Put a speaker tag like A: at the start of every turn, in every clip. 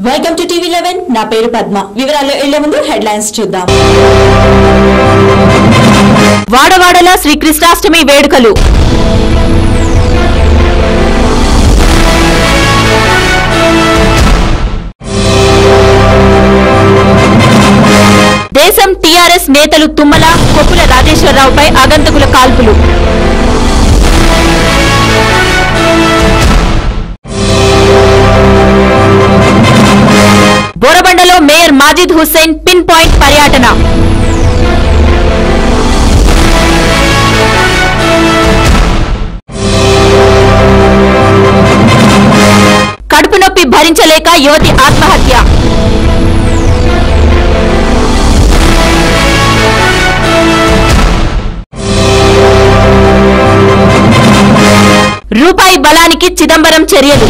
A: Welcome to టీవీ11 నా పేరు పద్మ. వివరాల్లో వెళ్లే ముందు హెడ్లైన్స్ చూద్దాం. వాడవాడల శ్రీ కృష్ణాష్టమి వేడుకలు. దేశం టీఆర్ఎస్ నేతలు తుమ్మల, కొప్పుల రాజేశ్వరరావుపై ఆగంతకుల కాల్పులు. బోరబండలో mayor Majid Hussain pinpoint పర్యటన. కడుపు నొప్పి భరించలేక యువతి ఆత్మహత్య. రూపాయి బలానికి చిదంబరం చర్యలు.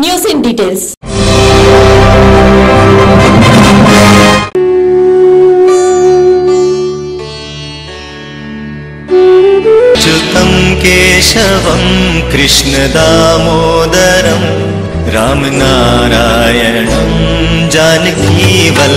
A: News in details.
B: च्युतं केशवं कृष्णदामोदरं रामनारायणं जानकीवल्लभम्.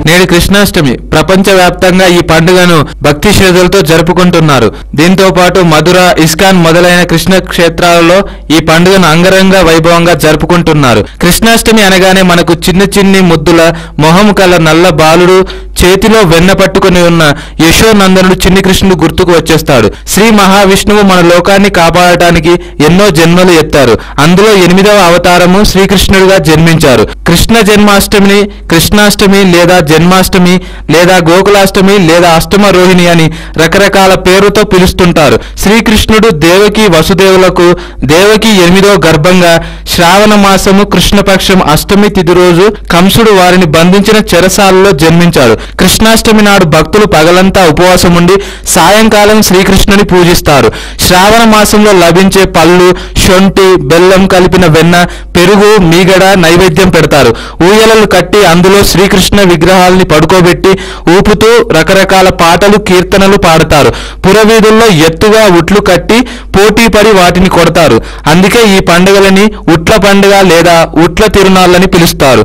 C: నేడు కృష్ణాష్టమి. ప్రపంచవ్యాప్తంగా ఈ పండుగను భక్తి శ్రద్ధలతో జరుపుకుంటున్నారు. దీంతో పాటు మధుర, ఇస్కాన్ మొదలైన కృష్ణ క్షేత్రాలలో ఈ పండుగను అంగరంగ వైభవంగా జరుపుకుంటున్నారు. కృష్ణాష్టమి అనగానే మనకు చిన్న చిన్ని ముద్దుల మొహం కల నల్ల బాలుడు, చేతిలో వెన్న పట్టుకుని ఉన్న యశోనందనుడు చిన్ని కృష్ణుడు గుర్తుకు వచ్చేస్తాడు. శ్రీ మహావిష్ణువు మన లోకాన్ని కాపాడటానికి ఎన్నో జన్మలు ఎత్తారు. అందులో 8వ అవతారము శ్రీకృష్ణుడుగా జన్మించారు. కృష్ణ జన్మాష్టమిని కృష్ణాష్టమి లేదా జన్మాష్టమి లేదా గోకులాష్టమి లేదా అష్టమ రోహిణి అని రకరకాల పేరుతో పిలుస్తుంటారు. శ్రీకృష్ణుడు దేవకి వసుదేవులకు దేవకి 8వ గర్భంగా శ్రావణ మాసము కృష్ణపక్షం అష్టమి తిథి రోజు కంసుడు వారిని బంధించిన చెరసాలలో జన్మించాడు. కృష్ణాష్టమి నాడు భక్తులు పగలంతా ఉపవాసం ఉండి సాయంకాలం శ్రీకృష్ణుని పూజిస్తారు. శ్రావణ మాసంలో లభించే పళ్ళు, శొంఠి, బెల్లం కలిపిన వెన్న, పెరుగు, మీగడ నైవేద్యం పెడతారు. ఊయలలు కట్టి అందులో శ్రీకృష్ణ విగ్రహాలని పడుకోబెట్టి ఊపుతూ రకరకాల పాటలు, కీర్తనలు పాడతారు. పురవీధుల్లో ఎత్తుగా ఉట్లు కట్టి పోటీ పడి వాటిని కొడతారు. అందుకే ఈ పండుగలని ఉట్ల పండుగ లేదా ఉట్ల తిరునాళ్ళని పిలుస్తారు.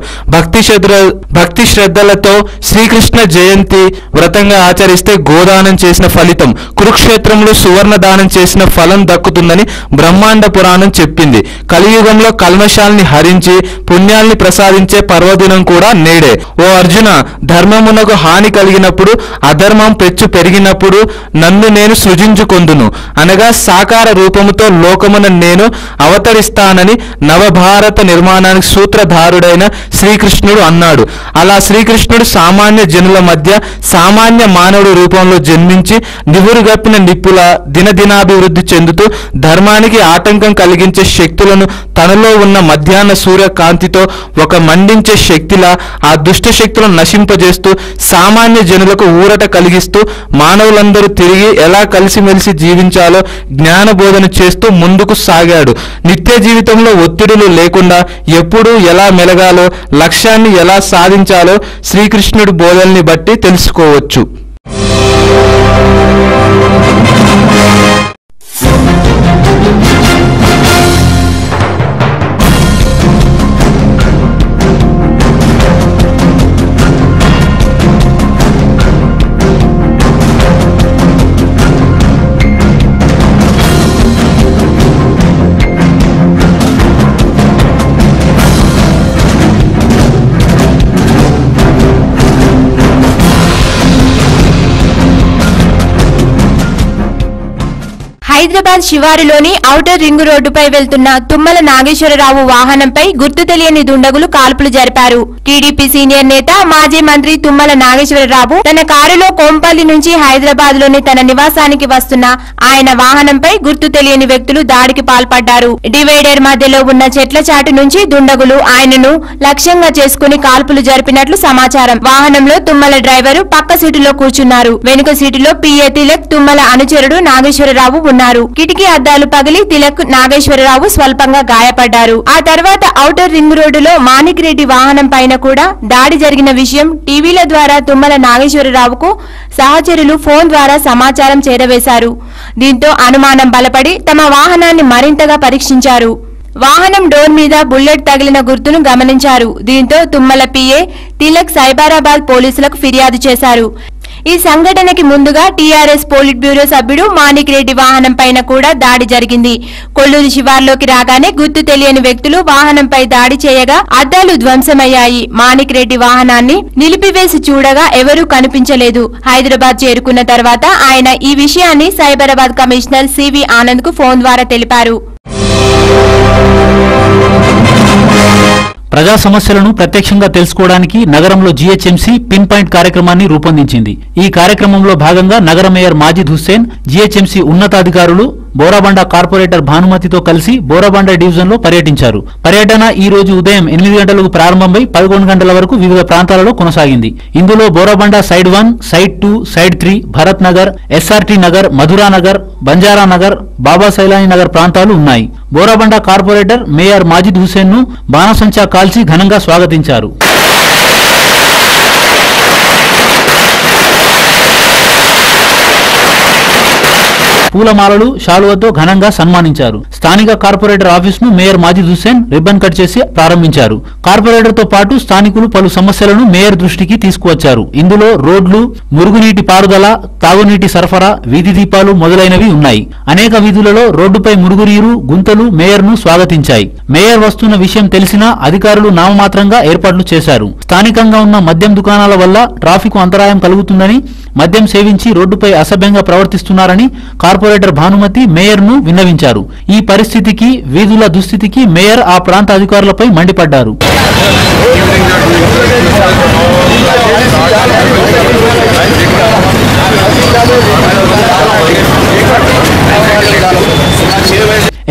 C: భక్తి శ్రద్ధలతో శ్రీకృష్ణ జయంతి వ్రతంగా ఆచరిస్తే గోదానం చేసిన ఫలితం, కురుక్షేత్రంలో సువర్ణ దానం చేసిన ఫలం దక్కుతుందని బ్రహ్మాండ పురాణం చెప్పింది. కలియుగంలో కల్మషాల్ని హరించి పుణ్యాల్ని ప్రసాదించే పర్వదినం కూడా నేడే. ఓ అర్జున, ధర్మమునకు హాని కలిగినప్పుడు, అధర్మం పెచ్చు పెరిగినప్పుడు నన్ను నేను సృజించుకొందును అనగా సాకార రూపముతో లోకమున నేను అవతరిస్తానని నవభారత నిర్మాణానికి సూత్రధారుడైన శ్రీకృష్ణుడు అన్నాడు. అలా శ్రీకృష్ణుడు సామాన్య జనుల మధ్య సామాన్య మానవుడి రూపంలో జన్మించి నివురుగప్పిన నిప్పుల దినదినాభివృద్ధి చెందుతూ ధర్మానికి ఆటంకం కలిగించే శక్తులను తనలో ఉన్న మధ్యాహ్న సూర్య కాంతితో ఒక మండించే శక్తిలా ఆ దుష్ట శక్తులను నశింపజేస్తూ సామాన్య జనులకు ఊరట కలిగిస్తూ మానవులందరూ తిరిగి ఎలా కలిసిమెలిసి జీవించాలో జ్ఞానబోధన చేస్తూ ముందుకు సాగాడు. నిత్య జీవితంలో ఒత్తిడులు లేకుండా ఎప్పుడు ఎలా మెలగాలో, లక్ష్యాన్ని ఎలా సాధించాలో శ్రీకృష్ణుడి బోధల్ని బట్టి తెలుసుకోవచ్చు.
D: హైదరాబాద్ శివారులోని ఔటర్ రింగ్ రోడ్డుపై వెళ్తున్న తుమ్మల నాగేశ్వరరావు వాహనంపై గుర్తు తెలియని దుండగులు కాల్పులు జరిపారు. టీడీపీ సీనియర్ నేత, మాజీ మంత్రి తుమ్మల నాగేశ్వరరావు తన కారులో కోంపల్లి నుంచి హైదరాబాద్ లోని తన నివాసానికి వస్తున్న ఆయన వాహనంపై గుర్తు తెలియని వ్యక్తులు దాడికి పాల్పడ్డారు. డివైడర్ మధ్యలో ఉన్న చెట్ల చాటు నుంచి దుండగులు ఆయనను లక్ష్యంగా చేసుకుని కాల్పులు జరిపినట్లు సమాచారం. వాహనంలో తుమ్మల డ్రైవరు పక్క సీటులో కూర్చున్నారు. వెనుక సీటులో పిఏ తిలక్, తుమ్మల అనుచరుడు నాగేశ్వరరావు ఉన్నారు. చేశారు. కిటికీ అద్దాలు పగిలి తిలక్ నాగేశ్వరరావు స్వల్పంగా గాయపడ్డారు. ఆ తర్వాత ఔటర్ రింగ్ రోడ్డులో మాణిక్ రెడ్డి వాహనం పైన కూడా దాడి జరిగిన విషయం టీవీల ద్వారా తుమ్మల నాగేశ్వరరావుకు సహచరులు ఫోన్ ద్వారా సమాచారం చేరవేశారు. దీంతో అనుమానం బలపడి తమ వాహనాన్ని మరింతగా పరీక్షించారు. వాహనం డోర్ మీద బుల్లెట్ తగిలిన గుర్తును గమనించారు. దీంతో తుమ్మల పిఏ తిలక్ సైబరాబాద్ పోలీసులకు ఫిర్యాదు చేశారు. ఈ సంఘటనకి ముందుగా టీఆర్ఎస్ పోలిట్ బ్యూరో సభ్యుడు మాణిక్ రెడ్డి వాహనం పైన కూడా దాడి జరిగింది. కొల్లూరు శివార్లోకి రాగానే గుర్తు తెలియని వ్యక్తులు వాహనంపై దాడి చేయగా అద్దాలు ధ్వంసమయ్యాయి. మాణిక్ రెడ్డి వాహనాన్ని నిలిపివేసి చూడగా ఎవరూ కనిపించలేదు. హైదరాబాద్ చేరుకున్న తర్వాత ఆయన ఈ విషయాన్ని సైబరాబాద్ కమిషనర్ సివి ఆనంద్ కు ఫోన్ ద్వారా తెలిపారు.
E: ప్రజా సమస్యలను ప్రత్యక్షంగా తెలుసుకోవడానికి నగరంలో జీహెచ్ఎంసీ పిన్ పాయింట్ కార్యక్రమాన్ని రూపొందించింది. ఈ కార్యక్రమంలో భాగంగా నగర మేయర్ మాజిద్ హుస్సేన్, జీహెచ్ఎంసీ ఉన్నతాధికారులు బోరాబండ కార్పొరేటర్ భానుమతితో కలిసి బోరాబండ డివిజన్ లో పర్యటించారు. పర్యటన ఈ రోజు ఉదయం 8 గంటలకు ప్రారంభమై 11 గంటల వరకు వివిధ ప్రాంతాలలో కొనసాగింది. ఇందులో Borabanda side 1, side 2, side 3, Bharat Nagar, SRT Nagar, Madhura Nagar, Banjara Nagar, Baba Sailani Nagar ప్రాంతాలు ఉన్నాయి. బోరాబండ కార్పొరేటర్ మేయర్ మాజిద్ హుస్సేన్ ను బాణసంచా కాల్చి ఘనంగా స్వాగతించారు. పూలమాలలు, శాలువతో ఘనంగా సన్మానించారు. స్థానిక కార్పొరేటర్ ఆఫీస్ ను mayor Majid Hussain ribbon cut చేసి ప్రారంభించారు. కార్పొరేటర్ తో పాటు స్థానికులు పలు సమస్యలను మేయర్ దృష్టికి తీసుకువచ్చారు. ఇందులో రోడ్లు, మురుగునీటి పారుదల, తాగునీటి సరఫరా, వీధి దీపాలు మొదలైనవి ఉన్నాయి. అనేక వీధులలో రోడ్డుపై మురుగునీరు, గుంతలు మేయర్ ను స్వాగతించాయి. మేయర్ వస్తున్న విషయం తెలిసినా అధికారులు నామమాత్రంగా ఏర్పాట్లు చేశారు. స్థానికంగా ఉన్న మద్యం దుకాణాల వల్ల ట్రాఫిక్ అంతరాయం కలుగుతుందని, మద్యం సేవించి రోడ్డుపై అసభ్యంగా ప్రవర్తిస్తున్నారని కార్పొరేటర్ భానుమతి మేయర్ ను విన్నవించారు. ఈ పరిస్థితికి, వీధుల దుస్థితికి మేయర్ ఆ ప్రాంత అధికారులపై మండిపడ్డారు.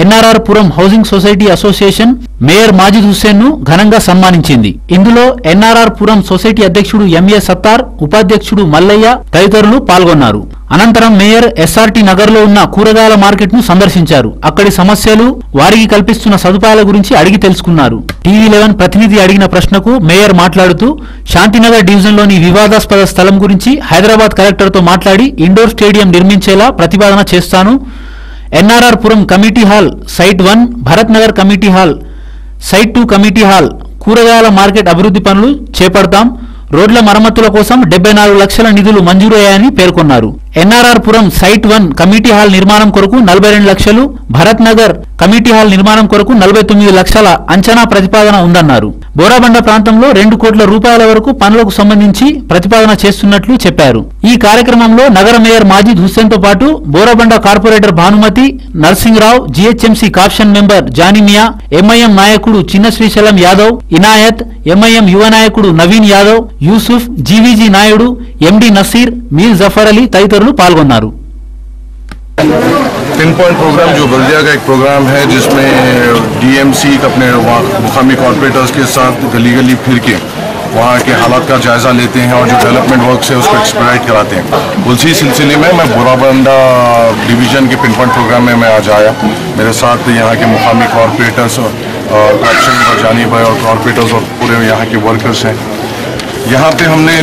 E: NRR Puram housing society association mayor Majid Hussain ను ఘనంగా సన్మానించింది. ఇందులో ఎన్ఆర్ఆర్ పురం సొసైటీ అధ్యక్షుడు ఎంఏ సత్తార్, ఉపాధ్యక్షుడు మల్లయ్య తదితరులు పాల్గొన్నారు. అనంతరం మేయర్ ఎస్ఆర్టీ నగర్ లో ఉన్న కూరగాయల మార్కెట్ ను సందర్శించారు. అక్కడి సమస్యలు, వారికి కల్పిస్తున్న సదుపాయాల గురించి అడిగి తెలుసుకున్నారు. టీవీ11 ప్రతినిధి అడిగిన ప్రశ్నకు మేయర్ మాట్లాడుతూ శాంతినగర్ డివిజన్ లోని వివాదాస్పద స్థలం గురించి హైదరాబాద్ కలెక్టర్ తో మాట్లాడి ఇండోర్ స్టేడియం నిర్మించేలా ప్రతిపాదన చేస్తాను. NRR Puram committee hall site 1, Bharat Nagar committee hall site 2 committee hall కూరగాయల మార్కెట్ అభివృద్ధి పనులు చేపడతాం. రోడ్ల మరమ్మతుల కోసం 74 లక్షల నిధులు మంజూరయ్యాయని పేర్కొన్నారు. ఎన్ఆర్ఆర్ పురం సైట్ 1 కమిటీ హాల్ నిర్మాణం కొరకు 42 లక్షలు, భరత్ నగర్ కమిటీ హాల్ నిర్మాణం కొరకు 49 లక్షల అంచనా ప్రతిపాదన ఉందన్నారు. బోరాబండ ప్రాంతంలో 2 కోట్ల రూపాయల వరకు పనులకు సంబంధించి ప్రతిపాదన చేస్తున్నట్లు చెప్పారు. ఈ కార్యక్రమంలో నగర మేయర్ మాజిద్ హుస్సేన్ తో పాటు Borabanda corporator Bhanumathi, Narsing Rao, GHMC caption member Janimiya, MIM నాయకుడు చిన్న శ్రీశైలం యాదవ్, ఇనాయత్, ఎంఐఎం యువ నాయకుడు నవీన్ యాదవ్, యూసుఫ్, జీవీజీ నాయుడు, ఎండి నసీర్, మీర్ జఫర్ అలీ తదితరులు పాల్గొన్నారు.
F: पिन पॉइंट प्रोग्राम जो बल्दिया का एक प्रोग्राम है जिसमें डीएमसी अपने मुकामी कॉर्पोरेटर्स के साथ गली गली फिर के वहाँ के हालात का जायज़ा लेते हैं और जो डेवलपमेंट वर्क है उसको एक्सपेडाइट कराते हैं। उसी सिलसिले में मैं बोराबंडा डिवीज़न के पिन पॉइंट प्रोग्राम में मैं आज आया। मेरे साथ यहाँ के मुकामी कॉर्पोरेटर्स और जानी भाई और कॉर्पोरेटर्स और पूरे यहाँ के वर्कर्स हैं। यहाँ पे हमने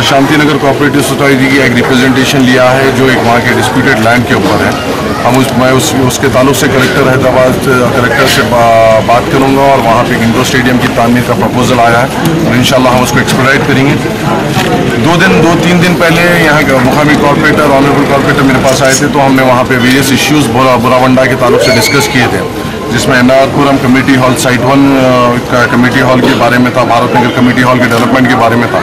F: शांतिनगर कोऑपरेटिव सोसाइटी की एक रिप्रेजेंटेशन लिया है जो एक वहाँ के डिस्प्यूटेड लैंड के ऊपर है। हम मैं उसके ताल्लुक से कलेक्टर से बात करूँगा और वहाँ पे इंडोर स्टेडियम की तामीर का प्रपोजल आया है और इंशाल्लाह हम उसको एक्सपेडाइट करेंगे। 2-3 दिन पहले यहाँ के मुकामी कॉर्पोरेटर, ऑनरेबल कॉर्पोरेटर मेरे पास आए थे तो हमने वहाँ पे वेरियस इश्यूज़ बोराबंडा के ताल्लुक से डिस्कस किए थे, जिसमें एनआर पुरम कमेटी हॉल साइट 1 का कमेटी हॉल के बारे में था, भारत नगर कमेटी हॉल के डेवलपमेंट के बारे में था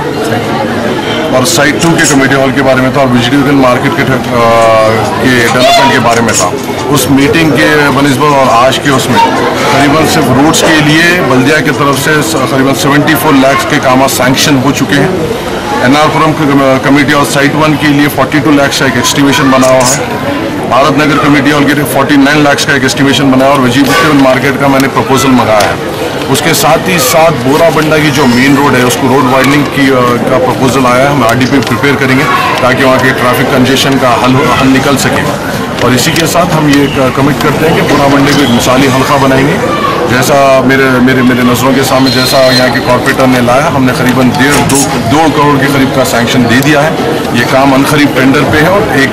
F: और साइट 2 के कमेटी हॉल के बारे में था और वेजिटेबल मार्केट के डेवलपमेंट के बारे में था। उस मीटिंग के बनिस्बत और आज के उसमें करीबन सिर्फ रोड्स के लिए बल्दिया की तरफ से करीबन 74 लाख के काम सैंक्शन हो चुके हैं। एनआर पुरम कमेटी हॉल साइट 1 के लिए 42 लाख का एक एस्टिमेशन बना हुआ है। भारत नगर कमेटी हॉल के लिए 49 लाख का एक एस्टिमेशन बनाया और वेजिटेबल मार्केट का मैंने प्रपोजल मंगाया है। उसके साथ ही साथ बोराबंडा की जो मेन रोड है उसको रोड वाइडनिंग का प्रपोजल आया है। हम आरडीपी प्रिपेयर करेंगे ताकि वहाँ के ट्रैफिक कंजेशन का हल निकल सके। और इसी के साथ हम ये कमिट करते हैं कि पूरा मंडी को एक मिसाली हल्का बनाएंगे। जैसा मेरे नज़रों के सामने जैसा यहाँ के कॉर्पोरेटर ने लाया, हमने करीबन 1.5-2 करोड़ के करीब का सैंक्शन दे दिया है। ये काम अनखरीब टेंडर पे है और एक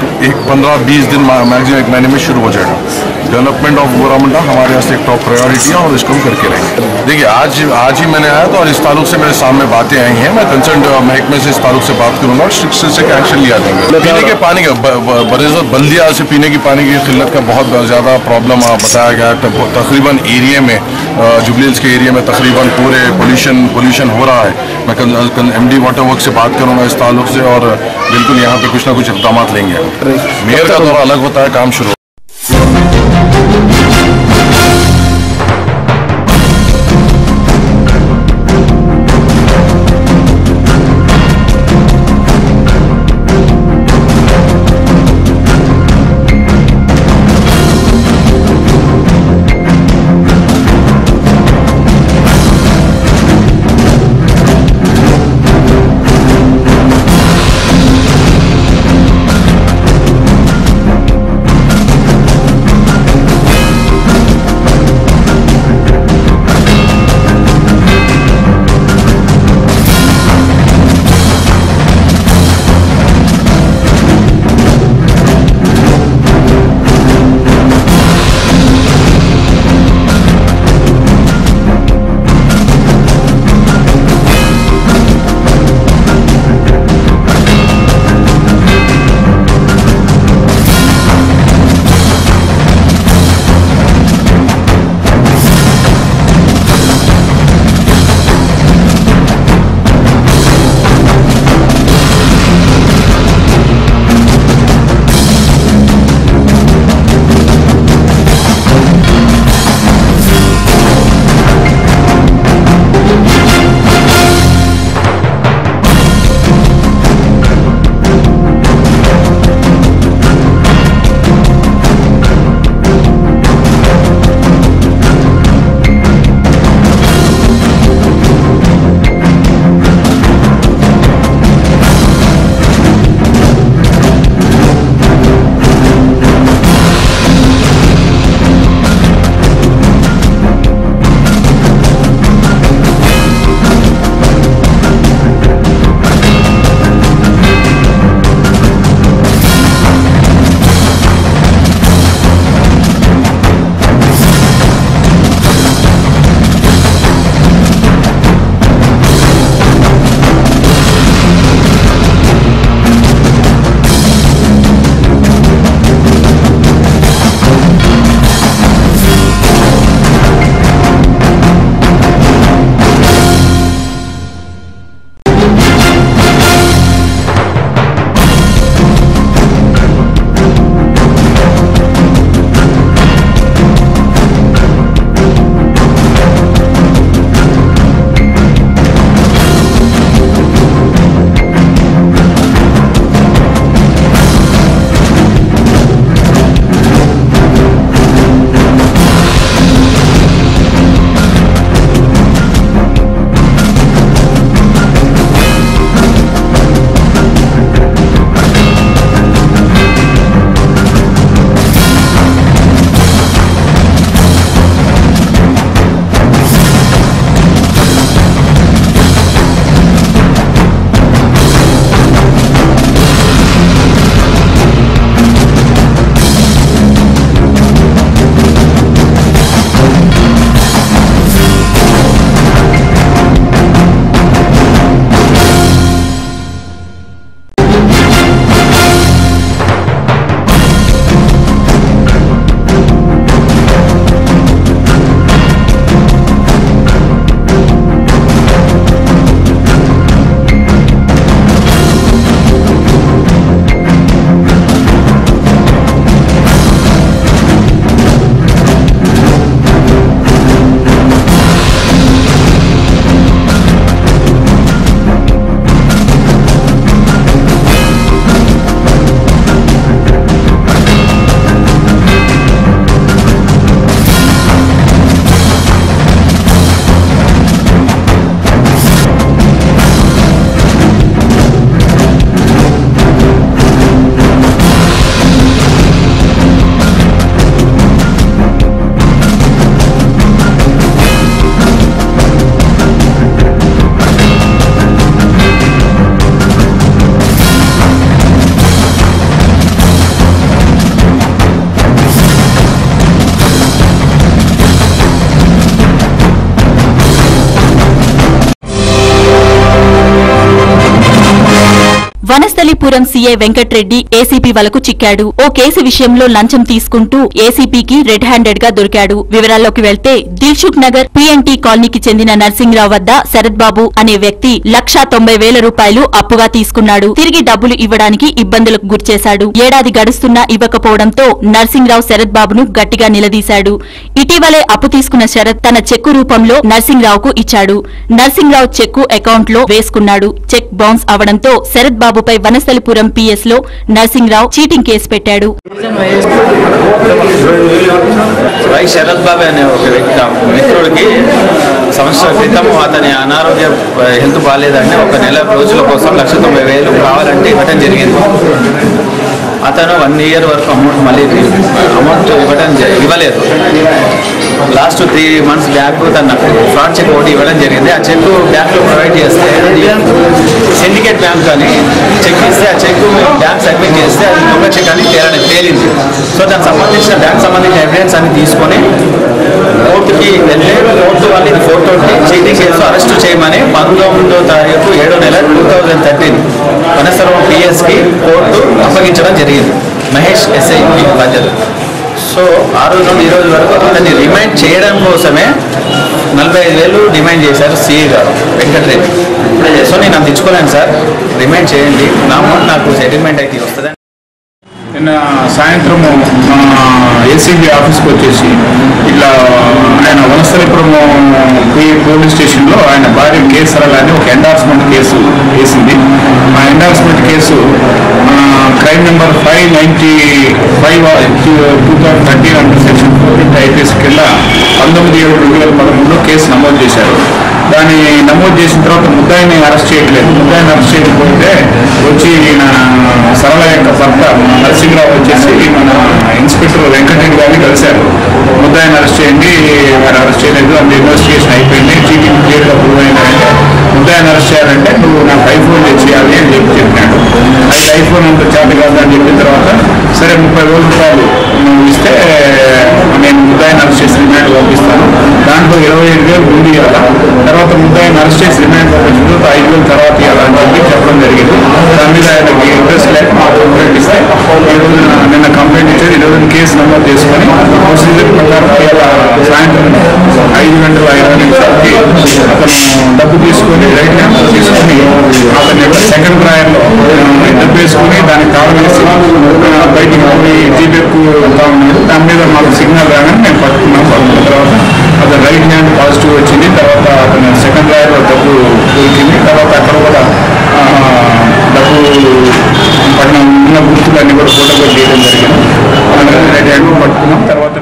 F: 15-20 दिन मैक्सिमम 1 महीने में शुरू हो जाएगा। डेवलपमेंट ऑफ गोरामुंडा हमारे यहाँ से एक टॉप प्रायोरिटी है और इसको हम करके रहेंगे। देखिए आज ही मैंने आया था और इस ताल्लुक से मेरे सामने बातें आई हैं। मैं कंसर्न महकमे से इस ताल्लुक से बात करूंगा और स्ट्रिक्ट से एक्शन लिया जाएगा। पीने के पानी का बरेज़त बल्दिया से पीने की पानी की किल्लत का बहुत ज़्यादा प्रॉब्लम बताया गया है। तकरीबन एरिया में जुबली हिल्स के एरिया में तकरीबन पूरे पोल्यूशन हो रहा है। मैं MD वाटर वर्क से बात करूंगा इस ताल्लुक से और बिल्कुल यहाँ पे कुछ ना कुछ इक़दाम लेंगे। मेयर का दौरा अलग होता है, काम शुरू
A: వనస్థలిపురం సీఐ వెంకట్రెడ్డి ఏసీపీ వలకు చిక్కాడు. ఓ కేసు విషయంలో లంచం తీసుకుంటూ ఏసీపీకి రెడ్ హ్యాండెడ్ గా దొరికాడు. వివరాల్లోకి వెళ్తే దిల్సుఖ్ నగర్ పీఎన్టీ కాలనీకి చెందిన నర్సింగ్రావు వద్ద శరత్ బాబు అనే వ్యక్తి 1,90,000 రూపాయలు అప్పుగా తీసుకున్నాడు. తిరిగి డబ్బులు ఇవ్వడానికి ఇబ్బందులకు గురిచేశాడు. ఏడాది గడుస్తున్నా ఇవ్వకపోవడంతో నర్సింగ్రావు శరత్ బాబును గట్టిగా నిలదీశాడు. ఇటీవలే అప్పు తీసుకున్న శరత్ తన చెక్కు రూపంలో నర్సింగ్రావుకు ఇచ్చాడు. నర్సింగ్రావు చెక్కు అకౌంట్ లో వేసుకున్నాడు. చెక్ బౌన్స్ అవడంతో శరత్ బాబుపై వనస్థలిపురం పిఎస్ లో నర్సింగ్రావు చీటింగ్ కేసు పెట్టాడు.
G: శరత్ బాబు అనే ఒక మిత్రుడికి సంవత్సరాల క్రితం అతని అనారోగ్య హెల్త్ బాగాలేదని ఒక నెల రోజుల కోసం 1,90,000 కావాలంటే ఇవ్వడం జరిగింది. అతను 1 year వరకు అమౌంట్ ఇవ్వలేదు. లాస్ట్ 3 months బ్యాక్ తన ఫ్రాడ్ చెక్ ఒకటి ఇవ్వడం జరిగింది. ఆ చెక్ బ్యాంక్లో ప్రొవైడ్ చేస్తే సిండికేట్ బ్యాంక్ అని చెక్ ఇస్తే ఆ చెక్ బ్యాంక్ సబ్మిట్ చేస్తే అది దొంగ చెక్ అని తేలింది. సో దానికి సంబంధించిన బ్యాంక్ సంబంధించిన ఎవిడెన్స్ అని తీసుకొని కోర్టుకి వెళ్తే కోర్టు వాళ్ళు ఇది 420 చీటింగ్ కేసు అరెస్టు చేయమని 19వ తారీఖు 7వ నెల 2013 వనస్థలిపురం పిఎస్కి కోర్టు అప్పగించడం జరిగింది. మహేష్ ఎస్ఐ బాధ్యత. సో ఆ రోజు నుండి ఈ రోజు వరకు అతన్ని రిమైండ్ చేయడం కోసమే 45,000 డిమాండ్ చేశారు సిఐ గారు వెంకటరెడ్డి. సో నేను అంత ఇచ్చుకోలేను సార్, రిమైండ్ చేయండి, నా అమౌంట్ నాకు సెటిల్మెంట్ అయితే వస్తుంది.
H: నిన్న సాయంత్రము ఏసీబీ ఆఫీస్కి వచ్చేసి ఇట్లా ఆయన వనస్థలిపురం పోలీస్ స్టేషన్లో ఆయన భార్య కేసరల్ అని ఒక ఎండార్స్మెంట్ కేసు వేసింది. ఆ endorsement case crime number 595/2013 under section 14 IPS కింద 19/7/2013 కేసు నమోదు చేశారు. దాన్ని నమోదు చేసిన తర్వాత ముద్దాయిని అరెస్ట్ చేయట్లేదు. ముద్దాయిని అరెస్ట్ చేయకపోతే వచ్చి సరళ యొక్క భర్త నరసింహరావు వచ్చేసి మన ఇన్స్పెక్టర్ వెంకటరెడ్డి గారిని కలిశారు. ముద్దాయిని అరెస్ట్ చేయండి, వారు అరెస్ట్ చేయలేదు, అంత ఇన్వెస్టిగేషన్ అయిపోయింది, చీటింగ్ క్లియర్గా ప్రూవ్ అయిందంటే ముద్దాయిని అరెస్ట్ చేయాలంటే నువ్వు నాకు ఐఫోన్ తెచ్చేయాలి అని చెప్పినాడు. అది ఐఫోన్ అంత చేత కాదు అని చెప్పిన తర్వాత సరే 30,000 రూపాయలు నువ్వు ఇస్తే నేను ముద్దాయిని అరెస్ట్ చేసి రిమాండ్ పంపిస్తాను, దాంట్లో 25,000 ముందు ఇవ్వాలి, తర్వాత ముద్దాయిని అరెస్ట్ చేసి రిమాండ్ పంపించిన 5,000 తర్వాత ఇవ్వాలని చెప్పి చెప్పడం జరిగింది. దాని మీద ఆయనకి ఇంట్రెస్ట్ లేక మా కంప్లైంట్ ఇస్తే ఈరోజు నిన్న కంప్లైంట్ ఇచ్చేది, ఈరోజు కేసు నమోదు చేసుకొని ప్రొసీజర్ ప్రకారం సాయంత్రం 5:20 నిమిషాలకి అతను డబ్బు తీసుకొని రైట్ హ్యాండ్ తీసుకొని అతన్ని సెకండ్ ప్రాయంలో డబ్బు వేసుకుని దానికి కాలం వేసి బయటికి పోయి జీపెక్కు వెళ్తా ఉన్నాడు. దాని మీద మాకు సిగ్నల్ రాగానే మేము పట్టుకున్నాం. పట్టుకున్న తర్వాత అతను రైట్ హ్యాండ్ పాజిటివ్ వచ్చింది. తర్వాత అతను సెకండ్ ప్రాయంలో డబ్బు దొరికింది. తర్వాత అక్కడ కూడా డబ్బు పడిన ఉన్న గుర్తులన్నీ కూడా ఫోటోగా తీయడం జరిగింది. రైట్ హ్యాండ్ పట్టుకున్నాం. తర్వాత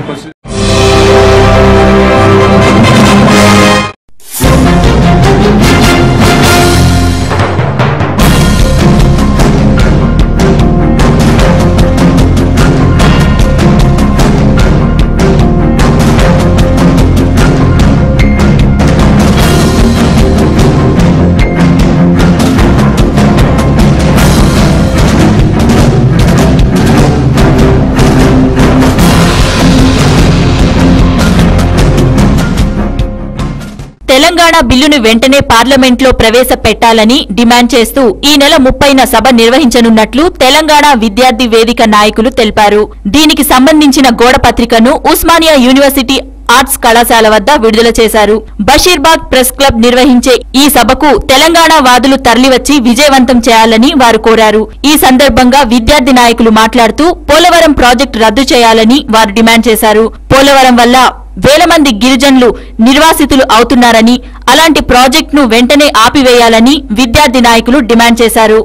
A: తెలంగాణ బిల్లును వెంటనే పార్లమెంట్లో ప్రవేశపెట్టాలని డిమాండ్ చేస్తూ ఈ నెల 30న సభ నిర్వహించనున్నట్లు తెలంగాణ విద్యార్థి వేదిక నాయకులు తెలిపారు. దీనికి సంబంధించిన గోడ పత్రికను ఉస్మానియా యూనివర్సిటీ ఆర్ట్స్ కళాశాల వద్ద విడుదల చేశారు. బషీర్బాగ్ ప్రెస్ క్లబ్ నిర్వహించే ఈ సభకు తెలంగాణ వాదులు తరలివచ్చి విజయవంతం చేయాలని వారు కోరారు. ఈ సందర్భంగా విద్యార్థి నాయకులు మాట్లాడుతూ పోలవరం ప్రాజెక్టు రద్దు చేయాలని వారు డిమాండ్ చేశారు. పోలవరం వల్ల వేల మంది గిరిజనులు నిర్వాసితులు అవుతున్నారని, అలాంటి ప్రాజెక్టును వెంటనే ఆపివేయాలని విద్యార్థి నాయకులు డిమాండ్ చేశారు.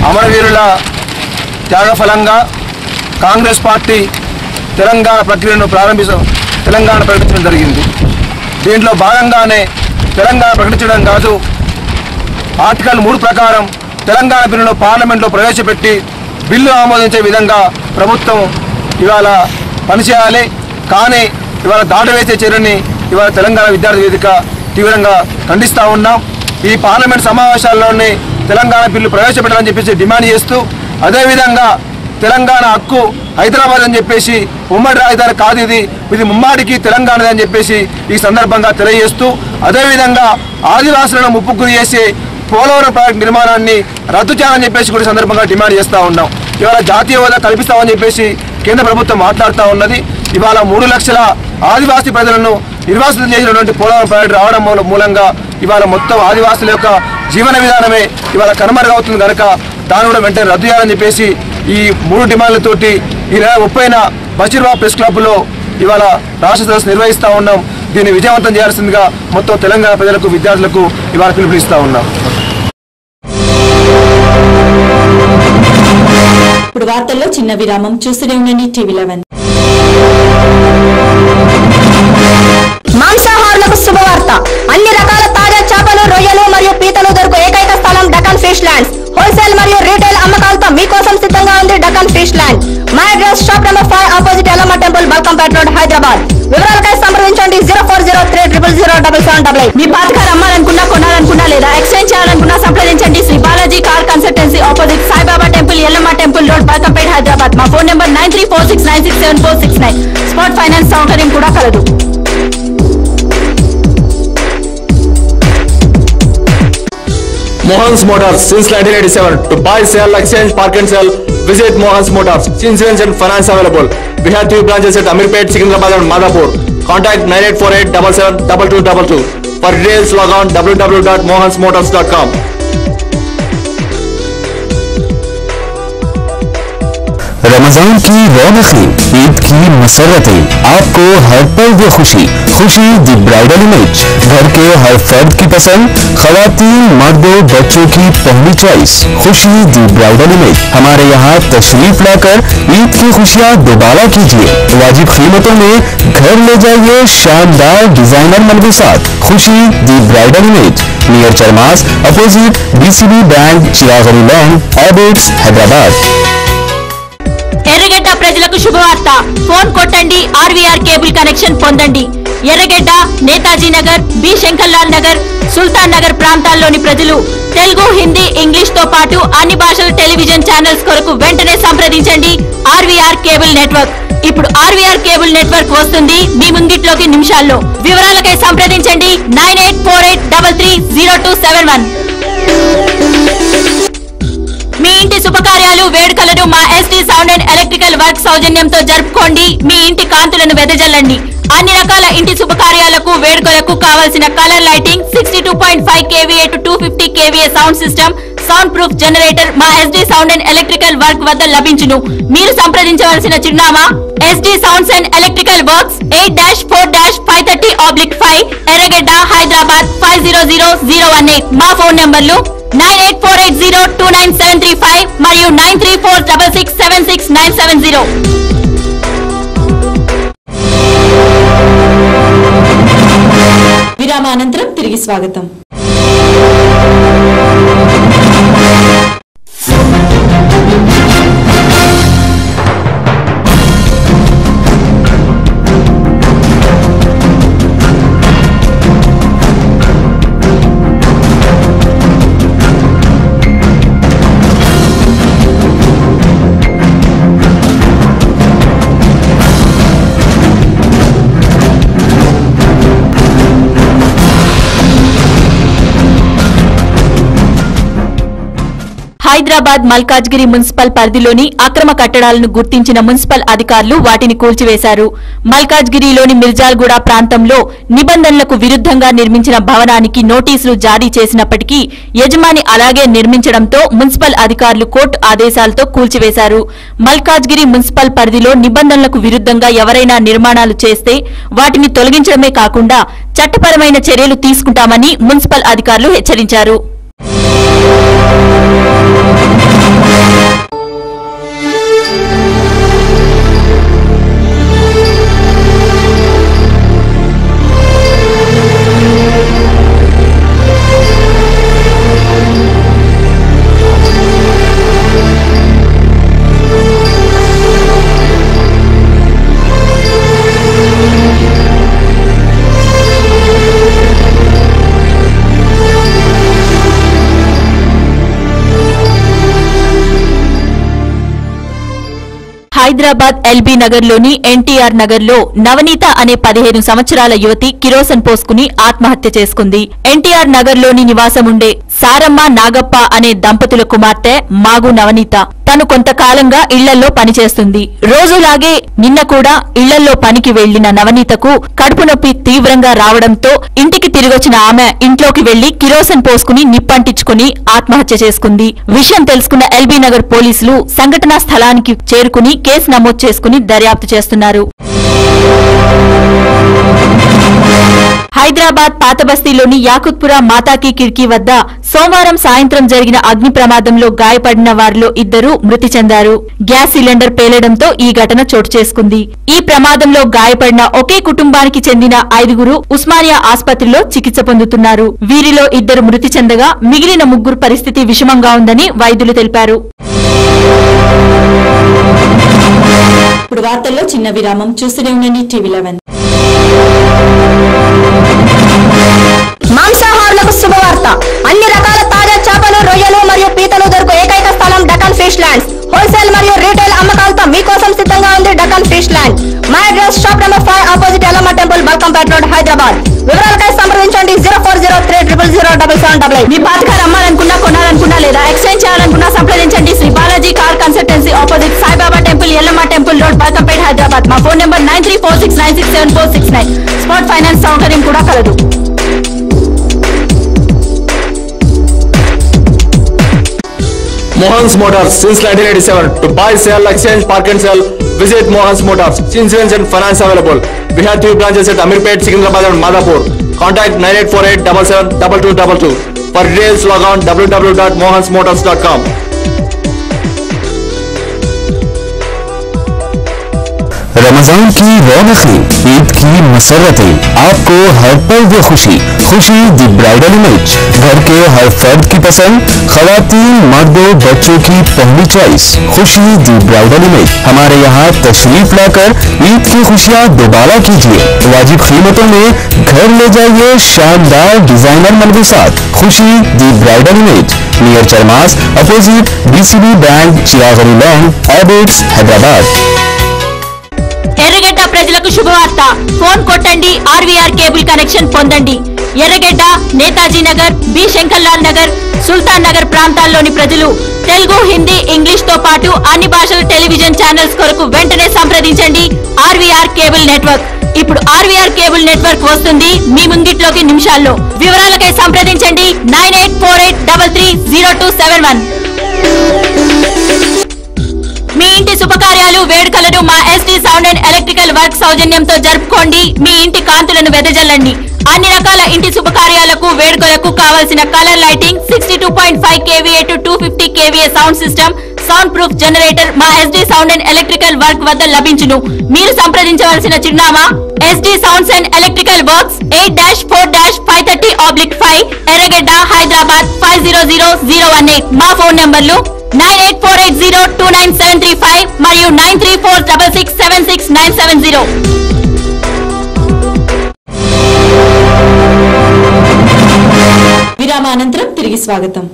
I: అమరవీరుల త్యాగఫలంగా కాంగ్రెస్ పార్టీ తెలంగాణ ప్రక్రియను ప్రకటించడం జరిగింది. దీంట్లో భాగంగానే తెలంగాణ ప్రకటించడం కాదు, ఆర్టికల్ 3 ప్రకారం తెలంగాణ బిల్లును పార్లమెంట్లో ప్రవేశపెట్టి బిల్లు ఆమోదించే విధంగా ప్రభుత్వం ఇవాళ పనిచేయాలి. కానీ ఇవాళ దాటవేసే చర్యని ఇవాళ తెలంగాణ విద్యార్థి వేదిక తీవ్రంగా ఖండిస్తూ ఉన్నాం. ఈ పార్లమెంట్ సమావేశాల్లోనే తెలంగాణ బిల్లు ప్రవేశపెట్టాలని చెప్పేసి డిమాండ్ చేస్తూ, అదేవిధంగా తెలంగాణ హక్కు హైదరాబాద్ అని చెప్పేసి ఉమ్మడి రాజధాని కాదు, ఇది ముమ్మాడికి తెలంగాణది అని చెప్పేసి ఈ సందర్భంగా తెలియజేస్తూ, అదేవిధంగా ఆదివాసులను ముప్పుకు చేసి పోలవరం ప్రాజెక్టు నిర్మాణాన్ని రద్దు చేయాలని చెప్పేసి కూడా సందర్భంగా డిమాండ్ చేస్తూ ఉన్నాం. ఇవాళ జాతీయ హోదా కల్పిస్తామని చెప్పేసి కేంద్ర ప్రభుత్వం మాట్లాడుతూ ఉన్నది. ఇవాళ 3 లక్షల ఆదివాసీ ప్రజలను నిర్వాసితం చేసినటువంటి పోలవరం ప్రాజెక్టు రావడం మూలంగా ఇవాళ మొత్తం ఆదివాసుల యొక్క జీవన విధానమే ఇవాళ కనుమరుగవుతుంది కనుక దాన్ని కూడా వెంటనే రద్దు చేయాలని చెప్పేసి ఈ 3 డిమాండ్లతోటి ఈ నెల 30న బషీర్బాగ్ ప్రెస్ క్లబ్లో ఇవాళ రాష్ట్ర సదస్సు నిర్వహిస్తూ ఉన్నాం. దీన్ని విజయవంతం చేయాల్సిందిగా మొత్తం తెలంగాణ ప్రజలకు విద్యార్థులకు ఇవాళ పిలుపునిస్తూ ఉన్నాం.
A: ఇప్పుడు వార్తల్లో చిన్న విరామం. చూస్తూనే ఉండండి TV11.
J: మాంసాహారులకు శుభవార్త. అన్ని రకాల తాజా చేపలు, రొయ్యలు మరియు పీతలు దొరుకు ఏకైక స్థలం డకన్ ఫిష్ ల్యాండ్స్. హోల్సేల్ మరియు రీటైల్ అమ్మకాలతో మీకోసం సిద్ధంగా ఉంది డకన్ ఫిష్ ల్యాండ్. మా address shop number 5 opposite Yellamma temple, Balkampet road, Hyderabad. వివరాలకై సంప్రదించండి 0403000088.
A: మీ పాత కార్ అమ్మాలనుకున్నా, కొనాలనుకున్నా లేదా ఎక్స్చేంజ్ చేయాలనుకున్నా సంప్రదించండి Sri Balaji car consultancy, opposite Saibaba temple, Yellamma temple road, Balkampet, Hyderabad. మా ఫోన్ నెంబర్ 9346967469. స్పాట్ ఫైనాన్స్ సౌకర్యం కూడా కలదు.
K: Mohan's Motors since 1987. To buy, sell, exchange, park and sell, visit Mohan's Motors. Insurance and finance available. We have 2 branches at Amirpet, Secunderabad and Madhapur. Contact 9848772222. For details log on www.mohansmotors.com.
L: Ramzan की रौनकें, ईद की मसरतें, आपको हर पल दे खुशी। खुशी the bridal image, घर के हर फर्द की पसंद, खवातीन, मर्दों, बच्चों की पहली चॉइस। खुशी दी ब्राइडल इमेज। हमारे यहाँ तशरीफ लाकर ईद की खुशियाँ दोबारा कीजिए। वाजिब कीमतों में घर ले जाइए शानदार डिजाइनर मलबूसात। Khushi the bridal image, near Charmas, opposite BCB bank, Chiragali lane, Abids, Hyderabad.
A: Erragadda ప్రజలకు శుభవార్త. ఫోన్ కొట్టండి, ఆర్వీఆర్ కేబుల్ కనెక్షన్ పొందండి. ఎర్రగడ్డ, నేతాజీ నగర్, బి శంకర్లాల్ నగర్, సుల్తాన్ నగర్ ప్రాంతాల్లోని ప్రజలు తెలుగు, హిందీ, ఇంగ్లీష్ తో పాటు అన్ని భాషల టెలివిజన్ ఛానల్స్ కొరకు వెంటనే సంప్రదించండి ఆర్వీఆర్ కేబుల్ నెట్వర్క్. ఇప్పుడు ఆర్వీఆర్ కేబుల్ నెట్వర్క్ వస్తుంది మీ ముంగిట్లోకి నిమిషాల్లో. వివరాలకై సంప్రదించండి 9848330271. మీ ఇంటి శుభకార్యాలు, వేడుకలను మా SD sound and electrical work సౌజన్యంతో జరుపుకోండి. మీ ఇంటి కాంతులను వెదజల్లండి. అన్ని రకాల ఇంటి శుభకార్యాలకు, వేడుకలకు కావాల్సిన colour lighting, 62.5 kVA to 250 kVA sound system, soundproof generator మా SD sound and electrical work వద్ద లభించును. మీరు సంప్రదించవలసిన చిరునామా SD sounds and electrical works, 8-4-530/5, Erragadda, Hyderabad 500018. మా ఫోన్ నంబర్లు 9848029735 మరియు 9346676970. విరామానంతరం తిరిగి స్వాగతం. హైదరాబాద్ మల్కాజ్గిరి మున్సిపల్ పరిధిలోని అక్రమ కట్టడాలను గుర్తించిన మున్సిపల్ అధికారులు వాటిని కూల్చివేశారు. మల్కాజ్గిరిలోని మిర్జాల్గూడ ప్రాంతంలో నిబంధనలకు విరుద్ధంగా నిర్మించిన భవనానికి నోటీసులు జారీ చేసినప్పటికీ యజమాని అలాగే నిర్మించడంతో మున్సిపల్ అధికారులు కోర్టు ఆదేశాలతో కూల్చివేశారు. మల్కాజ్గిరి మున్సిపల్ పరిధిలో నిబంధనలకు విరుద్ధంగా ఎవరైనా నిర్మాణాలు చేస్తే వాటిని తొలగించడమే కాకుండా చట్టపరమైన చర్యలు తీసుకుంటామని మున్సిపల్ అధికారులు హెచ్చరించారు. హైదరాబాద్ ఎల్బీ నగర్ లోని ఎన్టీఆర్ నగర్ లో నవనీత అనే 15 సంవత్సరాల యువతి కిరోసిన్ పోసుకుని ఆత్మహత్య చేసుకుంది. ఎన్టీఆర్ నగర్ లోని నివాసం ఉండే సారమ్మ నాగప్ప అనే దంపతుల కుమార్తె మాగు నవనీత. తను కొంతకాలంగా ఇళ్లలో పనిచేస్తుంది. రోజులాగే నిన్న కూడా ఇళ్లలో పనికి వెళ్లిన నవనీతకు కడుపు నొప్పి తీవ్రంగా రావడంతో ఇంటికి తిరిగొచ్చిన ఆమె ఇంట్లోకి వెళ్లి కిరోసిన్ పోసుకుని నిప్పంటించుకుని ఆత్మహత్య చేసుకుంది. విషయం తెలుసుకున్న ఎల్బీ నగర్ పోలీసులు సంఘటనా స్థలానికి చేరుకుని కేసు నమోదు చేసుకుని దర్యాప్తు చేస్తున్నారు. హైదరాబాద్ పాతబస్తీలోని యాకుత్పురా మాతాకి కిర్కీ వద్ద సోమవారం సాయంత్రం జరిగిన అగ్ని ప్రమాదంలో గాయపడిన వారిలో ఇద్దరు మృతి చెందారు. గ్యాస్ సిలిండర్ పేలడంతో ఈ ఘటన చోటు చేసుకుంది. ఈ ప్రమాదంలో గాయపడిన ఒకే కుటుంబానికి చెందిన 5గురు ఉస్మానియా ఆసుపత్రిలో చికిత్స పొందుతున్నారు. వీరిలో ఇద్దరు మృతి చెందగా మిగిలిన 3 పరిస్థితి విషమంగా ఉందని వైద్యులు తెలిపారు. ఇప్పుడు వార్తల్లో చిన్న విరామం. చూస్తూనే ఉండండి టీవీ11.
J: మాంసాహారులకు శుభవార్త. అన్ని రకాల తాజా చేపలు, రొయ్యలు మరియు పీతలు దొరుకు ఏకైక స్థలం డకన్ ఫిష్ ల్యాండ్స్. హోల్సేల్ మరియు రీటైల్ అమ్మకాలతో మీకోసం సిద్ధంగా ఉంది Deccan fish land. My address shop number 5 opposite Yellamma temple, Balkampet road, Hyderabad. వివరాలకై సంప్రదించండి 0403007788.
A: మీ పాత కార్ అమ్మాలనుకున్నా, కొనాలనుకున్నా లేదా ఎక్స్చేంజ్ చేయాలనుకున్నా సంప్రదించండి Sri Balaji car consultancy, opposite Saibaba temple, Yellamma temple road, Balkampet, Hyderabad. మా ఫోన్ నెంబర్ 9346967469. స్పాట్ ఫైనాన్స్ సౌకర్యం కూడా కలదు.
K: Mohan's Motors since 1987. To buy, sell, exchange, park and sell, visit Mohan's Motors. Insurance and finance available. We have 3 branches at Amirpet, Secunderabad and Madhapur. Contact 9848772222. For details log on www.mohansmotors.com.
L: Ramzan की रौनकें, ईद की मसरतें, आपको हर पल दे खुशी। खुशी the bridal image, घर के हर फर्द की पसंद, खवातीन, मर्दों, बच्चों की पहली चॉइस। खुशी द ब्राइडल इमेज। हमारे यहाँ तशरीफ लाकर ईद की खुशियाँ दोबारा कीजिए। वाजिब कीमतों में घर ले जाइए शानदार डिजाइनर मलबूसात। Khushi the bridal image, near Charmas, opposite BCB bank, Chiragali lane, Abids, Hyderabad.
A: Erragadda ప్రజలకు శుభవార్త. ఫోన్ కొట్టండి, ఆర్వీఆర్ కేబుల్ కనెక్షన్ పొందండి. ఎర్రగడ్డ, నేతాజీ నగర్, బి శంకర్లాల్ నగర్, సుల్తాన్ నగర్ ప్రాంతాల్లోని ప్రజలు తెలుగు, హిందీ, ఇంగ్లీష్ తో పాటు అన్ని భాషల టెలివిజన్ ఛానల్స్ కొరకు వెంటనే సంప్రదించండి ఆర్వీఆర్ కేబుల్ నెట్వర్క్. ఇప్పుడు ఆర్వీఆర్ కేబుల్ నెట్వర్క్ వస్తుంది మీ ముంగిట్లోకి నిమిషాల్లో. వివరాలకై సంప్రదించండి 9848330271. మీ ఇంటి శుభకార్యాలు, వేడుకలను మా ST sound and electrical work సౌజన్యంతో జరుపుకోండి. మీ ఇంటి కాంతులను వెదజల్లండి. అన్ని రకాల ఇంటి శుభకార్యాలకు, వేడుకలకు కావలసిన colour lighting, 62.5 kVA to 250 kVA sound system, soundproof generator మా ST sound and electrical work వద్ద లభించును. మీరు సంప్రదించవలసిన చిరునామా ST sounds and electrical works, 8-4-530/5, Erragadda, Hyderabad 500018. మా ఫోన్ నంబర్లు 9848029735 మరియు 9346676970. విరామానంతరం తిరిగి స్వాగతం.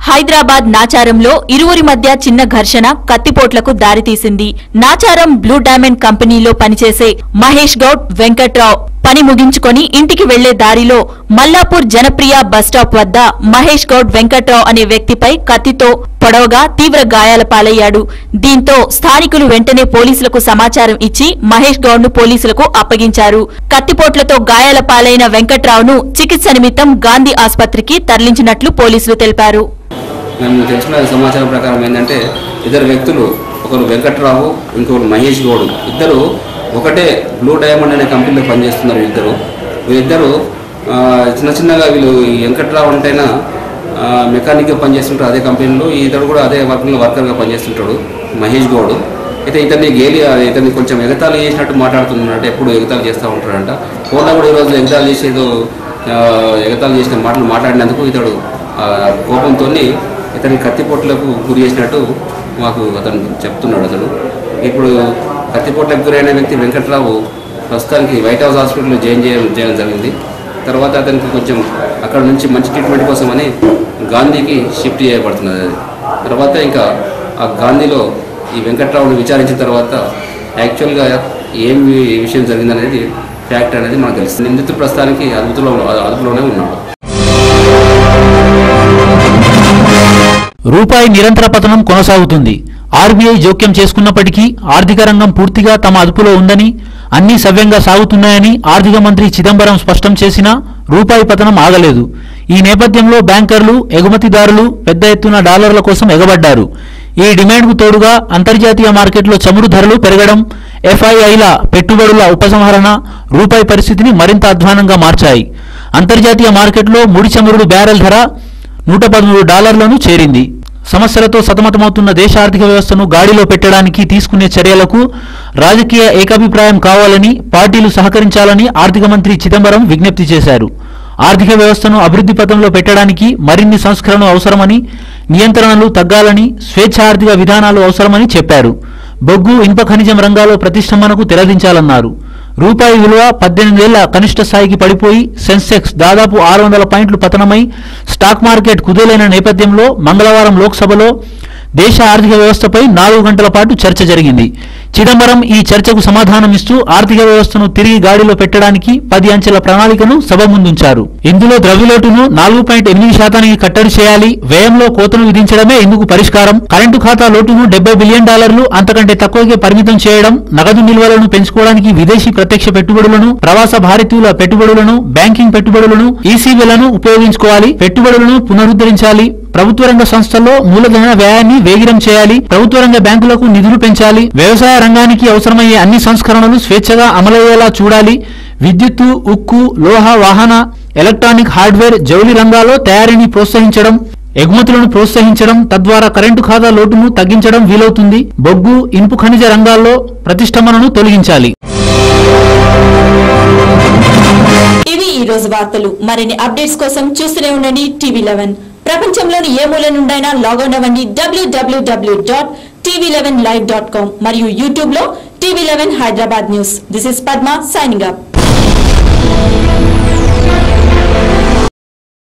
A: హైదరాబాద్ నాచారంలో ఇరువురి మధ్య చిన్న ఘర్షణ కత్తిపోట్లకు దారితీసింది. నాచారం బ్లూ డైమండ్ కంపెనీలో పనిచేసే మహేష్ గౌడ్, వెంకట్రావు పని ముగించుకొని ఇంటికి వెళ్లే దారిలో మల్లాపూర్ జనప్రియ బస్టాప్ వద్ద మహేష్ గౌడ్, వెంకట్రావు అనే వ్యక్తిపై కత్తితో పొడవగా తీవ్ర గాయాల పాలయ్యాడు. దీంతో స్థానికులు వెంటనే పోలీసులకు సమాచారం ఇచ్చి మహేష్ గౌడ్ ను పోలీసులకు అప్పగించారు. కత్తిపోట్లతో గాయాల పాలైన వెంకట్రావును చికిత్స నిమిత్తం గాంధీ ఆసుపత్రికి తరలించినట్లు పోలీసులు తెలిపారు.
M: మేము తెలిసిన సమాచారం ప్రకారం ఏంటంటే ఇద్దరు వ్యక్తులు, ఒకరు వెంకట్రావు, ఇంకొకరు మహేష్ గౌడ్, ఇద్దరు ఒకటే బ్లూ డైమండ్ అనే కంపెనీలో పనిచేస్తున్నారు. వీళ్ళిద్దరు చిన్నగా వీళ్ళు వెంకట్రావు అంటేనా మెకానిక్గా పనిచేస్తుంటారు అదే కంపెనీలో, ఇతడు కూడా అదే వర్క్లో వర్కర్గా పనిచేస్తుంటాడు మహేష్ గౌడ్. అయితే ఇతన్ని కొంచెం ఎగతాళి చేసినట్టు మాట్లాడుతున్నాడంట, ఎప్పుడు ఎగతాళి చేస్తూ ఉంటాడంట. ఫోన్లో కూడా ఈరోజు ఎగతాళి చేసిన మాటలు మాట్లాడినందుకు ఇతడు కోపంతో ఇతని కత్తిపోట్లకు గురి చేసినట్టు మాకు అతను చెప్తున్నాడు. అతను ఇప్పుడు కత్తిపోట్లకు గురైన వ్యక్తి వెంకట్రావు ప్రస్తుతానికి వైట్ హౌస్ హాస్పిటల్లో జాయిన్ చేయడం జరిగింది. తర్వాత అతనికి కొంచెం అక్కడ నుంచి మంచి ట్రీట్మెంట్ కోసమని గాంధీకి షిఫ్ట్ చేయబడుతున్నది. తర్వాత ఇంకా ఆ గాంధీలో ఈ వెంకట్రావును విచారించిన తర్వాత యాక్చువల్గా ఏం విషయం జరిగిందనేది ఫ్యాక్ట్ అనేది మనకు తెలుస్తుంది. నిందితుడు ప్రస్తుతానికి అదుపులోనే ఉన్నాడు.
E: రూపాయి నిరంతర పతనం కొనసాగుతుంది. ఆర్బీఐ జోక్యం చేసుకున్నప్పటికీ ఆర్థిక రంగం పూర్తిగా తమ అదుపులో ఉందని, అన్నీ సవ్యంగా సాగుతున్నాయని ఆర్థిక మంత్రి చిదంబరం స్పష్టం చేసినా రూపాయి పతనం ఆగలేదు. ఈ నేపథ్యంలో బ్యాంకర్లు, ఎగుమతిదారులు పెద్ద ఎత్తున డాలర్ల కోసం ఎగబడ్డారు. ఈ డిమాండ్కు తోడుగా అంతర్జాతీయ మార్కెట్లో చమురు ధరలు పెరగడం, ఎఫ్ఐఐల పెట్టుబడుల ఉపసంహరణ రూపాయి పరిస్థితిని మరింత అధ్వానంగా మార్చాయి. అంతర్జాతీయ మార్కెట్లో ముడి చమురు బ్యారెల్ ధర $113 చేరింది. సమస్యలతో సతమతమవుతున్న దేశ ఆర్థిక వ్యవస్థను గాడిలో పెట్టడానికి తీసుకునే చర్యలకు రాజకీయ ఏకాభిప్రాయం కావాలని, పార్టీలు సహకరించాలని ఆర్థిక మంత్రి చిదంబరం విజ్ఞప్తి చేశారు. ఆర్థిక వ్యవస్థను అభివృద్ధి పథంలో పెట్టడానికి మరిన్ని సంస్కరణలు అవసరమని, నియంత్రణలు తగ్గాలని, స్వేచ్ఛ ఆర్థిక విధానాలు అవసరమని చెప్పారు. బొగ్గు, ఇనుప ఖనిజం రంగాల్లో ప్రతిష్టంభనకు తెరదించాలన్నారు. రూపాయి విలువ 18 ఏళ్ల కనిష్ట స్థాయికి పడిపోయి సెన్సెక్స్ దాదాపు 600 పాయింట్లు పతనమై స్టాక్ మార్కెట్ కుదేలైన నేపథ్యంలో మంగళవారం లోక్సభలో దేశ ఆర్థిక వ్యవస్థపై 4 గంటల పాటు చర్చ జరిగింది. చిదంబరం ఈ చర్చకు సమాధానమిస్తూ ఆర్థిక వ్యవస్థను తిరిగి గాడిలో పెట్టడానికి 10 అంచెల ప్రణాళికను సభ ముందుంచారు. ఇందులో ద్రవ్యలోటును 4.8% కట్టడి చేయాలి, వ్యయంలో కోతను విధించడమే ఇందుకు పరిష్కారం, కరెంటు ఖాతా లోటును $70 బిలియన్ అంతకంటే తక్కువగా పరిమితం చేయడం, నగదు నిల్వలను పెంచుకోవడానికి విదేశీ ప్రత్యక్ష పెట్టుబడులను, ప్రవాస భారతీయుల పెట్టుబడులను, బ్యాంకింగ్ పెట్టుబడులను, ఈసీబీలను ఉపయోగించుకోవాలి, పెట్టుబడులను పునరుద్ధరించాలి, ప్రభుత్వ రంగ సంస్థల్లో మూలధన వ్యయాన్ని వేగిరం చేయాలి, ప్రభుత్వ రంగ బ్యాంకులకు నిధులు పెంచాలి, వ్యవసాయ రంగానికి అవసరమయ్యే అన్ని సంస్కరణలు స్వేచ్ఛగా అమలయ్యేలా చూడాలి, విద్యుత్తు, ఉక్కు, లోహ వాహన, ఎలక్ట్రానిక్ హార్డ్వేర్, జౌళి రంగాల్లో తయారీని ప్రోత్సహించడం, ఎగుమతులను ప్రోత్సహించడం, తద్వారా కరెంటు ఖాతా లోటును తగ్గించడం వీలవుతుంది, బొగ్గు, ఇనుపు ఖనిజ రంగాల్లో ప్రతిష్టంభనను తొలగించాలి.
A: ఇవి ఈ రోజు వార్తలు. మరిన్ని అప్డేట్స్ కోసం చూస్తూనే ఉండండి TV11. ప్రపంచంలోని ఏ మూల నుండైనా లాగౌట్ అవ్వండి www.tv11live.com మరియు యూట్యూబ్ లో TV11 Hyderabad news. This is Padma signing up.